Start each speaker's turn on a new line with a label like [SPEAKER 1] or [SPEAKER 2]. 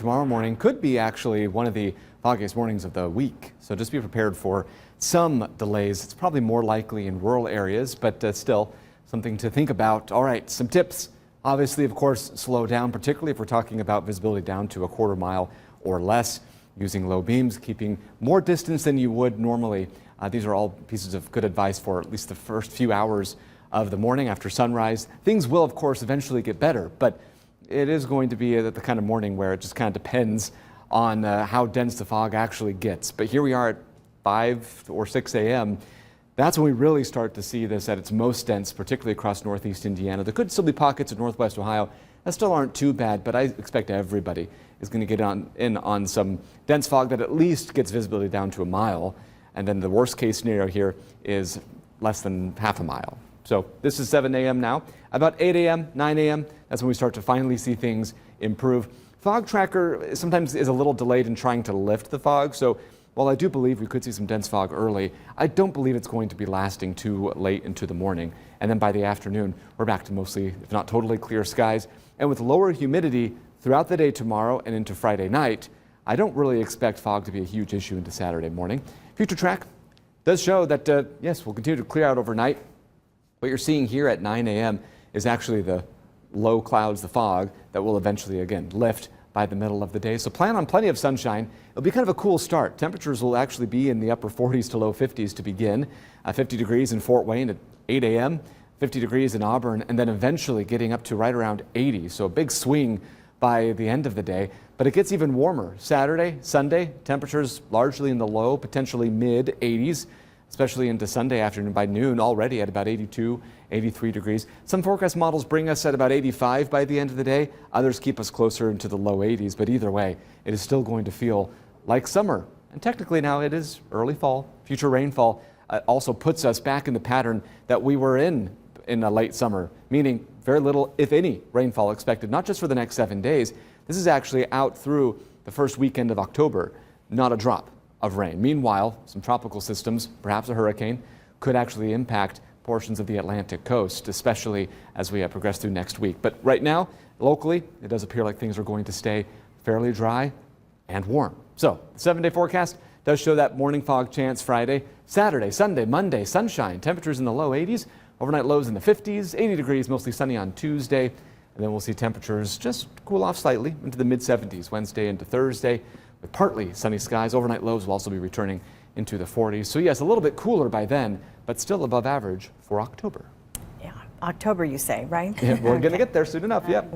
[SPEAKER 1] Tomorrow morning could be actually one of the foggiest mornings of the week, so just be prepared for some delays. It's probably more likely in rural areas, but still something to think about. All right, some tips. Obviously, of course, slow down, particularly if we're talking about visibility down to a quarter mile or less, using low beams, keeping more distance than you would normally. These are all pieces of good advice for at least the first few hours of the morning after sunrise. Things will, of course, eventually get better, but it is going to be the kind of morning where it just kind of depends on how dense the fog actually gets. But here we are at 5 or 6 a.m. That's when we really start to see this at its most dense, particularly across northeast Indiana. There could still be pockets of northwest Ohio that still aren't too bad, but I expect everybody is going to get in on some dense fog that at least gets visibility down to a mile. And then the worst case scenario here is less than half a mile. So this is 7 a.m. now. About 8 a.m., 9 a.m., that's when we start to finally see things improve. Fog tracker sometimes is a little delayed in trying to lift the fog. So while I do believe we could see some dense fog early, I don't believe it's going to be lasting too late into the morning. And then by the afternoon, we're back to mostly, if not totally clear skies. And with lower humidity throughout the day tomorrow and into Friday night, I don't really expect fog to be a huge issue into Saturday morning. Future track does show that, yes, we'll continue to clear out overnight. What you're seeing here at 9 a.m. is actually the low clouds, the fog, that will eventually, again, lift by the middle of the day. So plan on plenty of sunshine. It'll be kind of a cool start. Temperatures will actually be in the upper 40s to low 50s to begin. 50 degrees in Fort Wayne at 8 a.m., 50 degrees in Auburn, and then eventually getting up to right around 80. So a big swing by the end of the day. But it gets even warmer. Saturday, Sunday, temperatures largely in the low, potentially mid 80s. Especially into Sunday afternoon by noon, already at about 82, 83 degrees. Some forecast models bring us at about 85 by the end of the day. Others keep us closer into the low 80s, but either way, it is still going to feel like summer. And technically now it is early fall. Future rainfall also puts us back in the pattern that we were in a late summer, meaning very little, if any, rainfall expected, not just for the next 7 days. This is actually out through the first weekend of October, not a drop of rain. Meanwhile, some tropical systems, perhaps a hurricane, could actually impact portions of the Atlantic coast, especially as we progress through next week. But right now, locally, it does appear like things are going to stay fairly dry and warm. So the 7-day forecast does show that morning fog chance Friday, Saturday, Sunday, Monday, sunshine, temperatures in the low 80s, overnight lows in the 50s, 80 degrees, mostly sunny on Tuesday. And then we'll see temperatures just cool off slightly into the mid 70s Wednesday into Thursday, with partly sunny skies. Overnight lows will also be returning into the 40s. So yes, a little bit cooler by then, but still above average for October.
[SPEAKER 2] Yeah, October you say, right?
[SPEAKER 1] Yeah, we're going to get there soon enough, yep.